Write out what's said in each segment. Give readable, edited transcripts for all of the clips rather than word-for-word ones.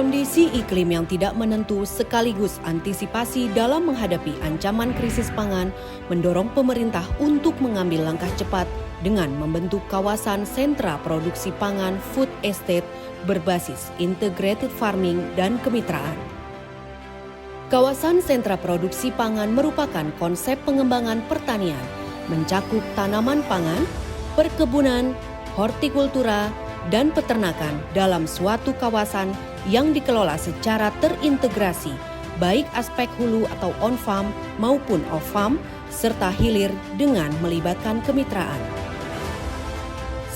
Kondisi iklim yang tidak menentu sekaligus antisipasi dalam menghadapi ancaman krisis pangan mendorong pemerintah untuk mengambil langkah cepat dengan membentuk kawasan sentra produksi pangan food estate berbasis integrated farming dan kemitraan. Kawasan sentra produksi pangan merupakan konsep pengembangan pertanian, mencakup tanaman pangan, perkebunan, hortikultura, dan peternakan dalam suatu kawasan yang dikelola secara terintegrasi, baik aspek hulu atau on-farm maupun off-farm, serta hilir dengan melibatkan kemitraan.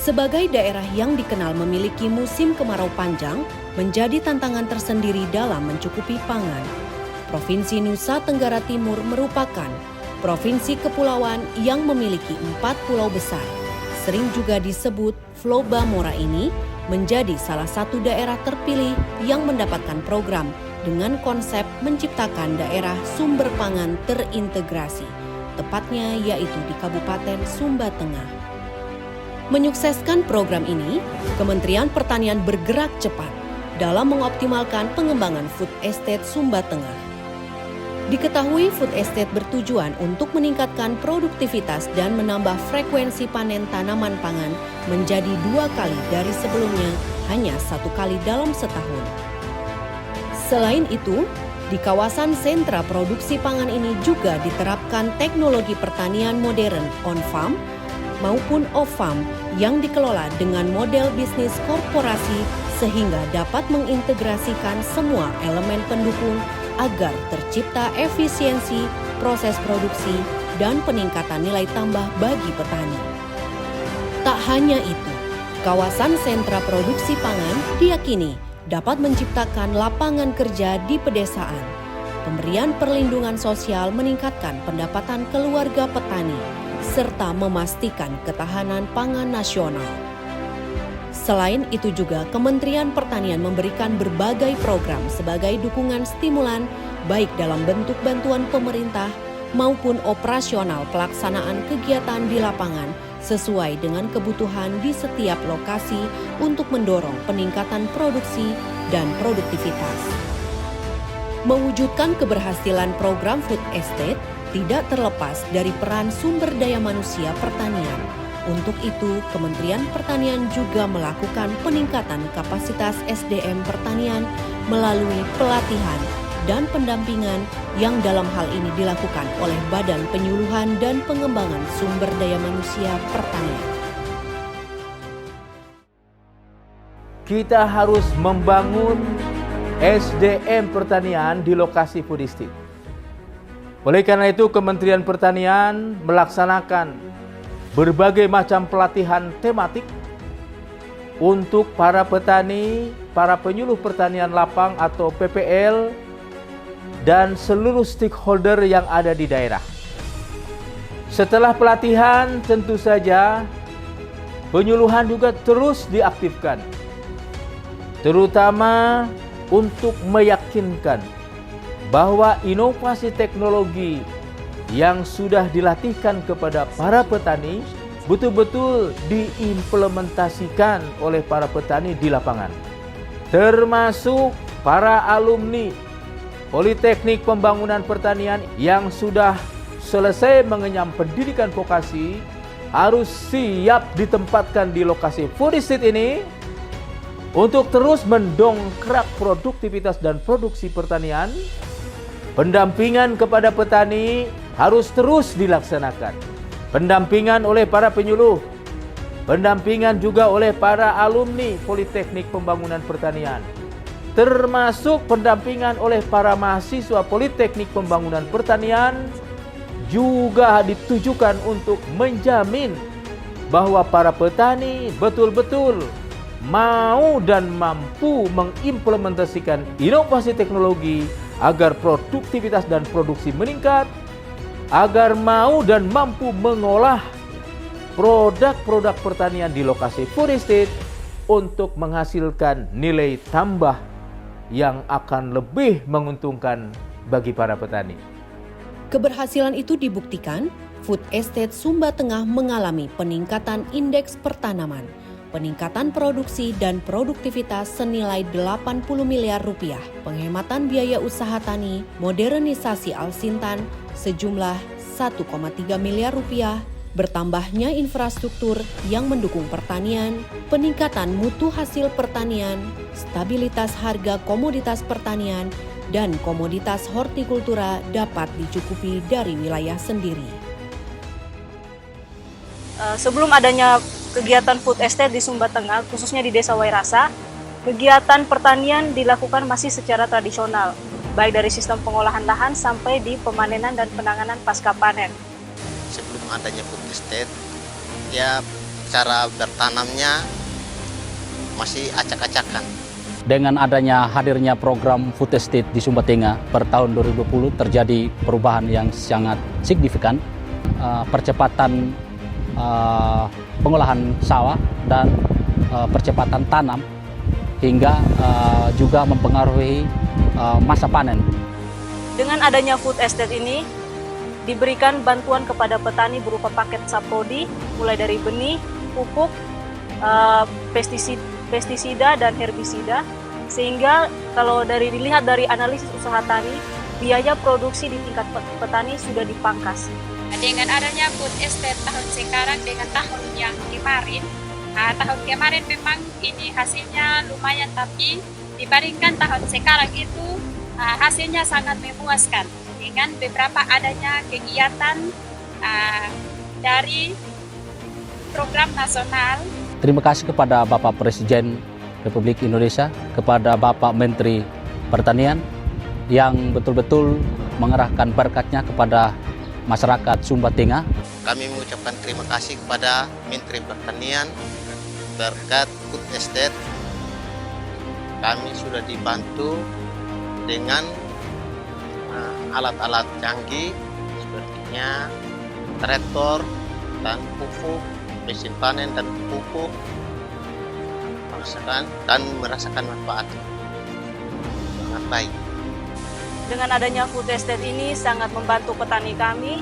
Sebagai daerah yang dikenal memiliki musim kemarau panjang, menjadi tantangan tersendiri dalam mencukupi pangan. Provinsi Nusa Tenggara Timur merupakan provinsi kepulauan yang memiliki 4 pulau besar. Sering juga disebut Floba Mora ini menjadi salah satu daerah terpilih yang mendapatkan program dengan konsep menciptakan daerah sumber pangan terintegrasi, tepatnya yaitu di Kabupaten Sumba Tengah. Menyukseskan program ini, Kementerian Pertanian bergerak cepat dalam mengoptimalkan pengembangan food estate Sumba Tengah. Diketahui food estate bertujuan untuk meningkatkan produktivitas dan menambah frekuensi panen tanaman pangan menjadi 2 kali dari sebelumnya hanya 1 kali dalam setahun. Selain itu, di kawasan sentra produksi pangan ini juga diterapkan teknologi pertanian modern on-farm maupun off-farm yang dikelola dengan model bisnis korporasi sehingga dapat mengintegrasikan semua elemen pendukung agar tercipta efisiensi, proses produksi, dan peningkatan nilai tambah bagi petani. Tak hanya itu, kawasan sentra produksi pangan diyakini dapat menciptakan lapangan kerja di pedesaan. Pemberian perlindungan sosial meningkatkan pendapatan keluarga petani, serta memastikan ketahanan pangan nasional. Selain itu juga Kementerian Pertanian memberikan berbagai program sebagai dukungan stimulan baik dalam bentuk bantuan pemerintah maupun operasional pelaksanaan kegiatan di lapangan sesuai dengan kebutuhan di setiap lokasi untuk mendorong peningkatan produksi dan produktivitas. Mewujudkan keberhasilan program food estate tidak terlepas dari peran sumber daya manusia pertanian. Untuk itu, Kementerian Pertanian juga melakukan peningkatan kapasitas SDM pertanian melalui pelatihan dan pendampingan yang dalam hal ini dilakukan oleh Badan Penyuluhan dan Pengembangan Sumber Daya Manusia Pertanian. Kita harus membangun SDM pertanian di lokasi food estate. Oleh karena itu, Kementerian Pertanian melaksanakan berbagai macam pelatihan tematik untuk para petani, para penyuluh pertanian lapang atau PPL, dan seluruh stakeholder yang ada di daerah. Setelah pelatihan, tentu saja penyuluhan juga terus diaktifkan, terutama untuk meyakinkan bahwa inovasi teknologi yang sudah dilatihkan kepada para petani betul-betul diimplementasikan oleh para petani di lapangan. Termasuk para alumni Politeknik Pembangunan Pertanian yang sudah selesai mengenyam pendidikan vokasi harus siap ditempatkan di lokasi food estate ini untuk terus mendongkrak produktivitas dan produksi pertanian. Pendampingan kepada petani harus terus dilaksanakan. Pendampingan oleh para penyuluh, pendampingan juga oleh para alumni Politeknik Pembangunan Pertanian, termasuk pendampingan oleh para mahasiswa Politeknik Pembangunan Pertanian juga ditujukan untuk menjamin bahwa para petani betul-betul mau dan mampu mengimplementasikan inovasi teknologi agar produktivitas dan produksi meningkat, agar mau dan mampu mengolah produk-produk pertanian di lokasi food estate untuk menghasilkan nilai tambah yang akan lebih menguntungkan bagi para petani. Keberhasilan itu dibuktikan, food estate Sumba Tengah mengalami peningkatan indeks pertanaman, peningkatan produksi dan produktivitas senilai 80 miliar rupiah, penghematan biaya usaha tani, modernisasi Alsintan sejumlah 1,3 miliar rupiah, bertambahnya infrastruktur yang mendukung pertanian, peningkatan mutu hasil pertanian, stabilitas harga komoditas pertanian, dan komoditas hortikultura dapat dicukupi dari wilayah sendiri. Sebelum adanya kegiatan food estate di Sumba Tengah, khususnya di Desa Wairasa, kegiatan pertanian dilakukan masih secara tradisional, baik dari sistem pengolahan lahan sampai di pemanenan dan penanganan pasca panen. Sebelum adanya food estate, ya cara bertanamnya masih acak-acakan. Dengan adanya hadirnya program food estate di Sumba Tengah per tahun 2020 terjadi perubahan yang sangat signifikan, percepatan pengolahan sawah dan percepatan tanam hingga juga mempengaruhi masa panen. Dengan adanya food estate ini, diberikan bantuan kepada petani berupa paket saprodi, mulai dari benih, pupuk, pestisida dan herbisida, sehingga kalau dilihat dari analisis usaha tani, biaya produksi di tingkat petani sudah dipangkas. Dengan adanya food estate tahun sekarang dengan tahun yang kemarin, tahun kemarin memang ini hasilnya lumayan, tapi dibandingkan tahun sekarang itu hasilnya sangat memuaskan dengan beberapa adanya kegiatan dari program nasional. Terima kasih kepada Bapak Presiden Republik Indonesia, kepada Bapak Menteri Pertanian yang betul-betul mengerahkan berkatnya kepada masyarakat Sumba Tengah. Kami mengucapkan terima kasih kepada Menteri Pertanian. Berkat food estate, kami sudah dibantu dengan alat-alat canggih sepertinya traktor dan pupuk, mesin panen dan pupuk, merasakan manfaat sangat baik. Dengan adanya food estate ini sangat membantu petani kami,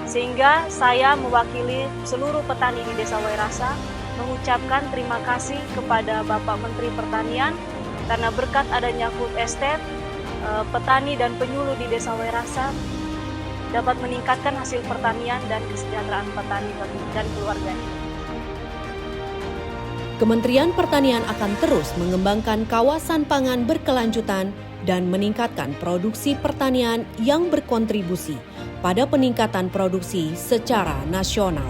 sehingga saya mewakili seluruh petani di Desa Wairasa mengucapkan terima kasih kepada Bapak Menteri Pertanian, karena berkat adanya food estate, petani dan penyuluh di Desa Wairasa dapat meningkatkan hasil pertanian dan kesejahteraan petani dan keluarganya. Kementerian Pertanian akan terus mengembangkan kawasan pangan berkelanjutan dan meningkatkan produksi pertanian yang berkontribusi pada peningkatan produksi secara nasional.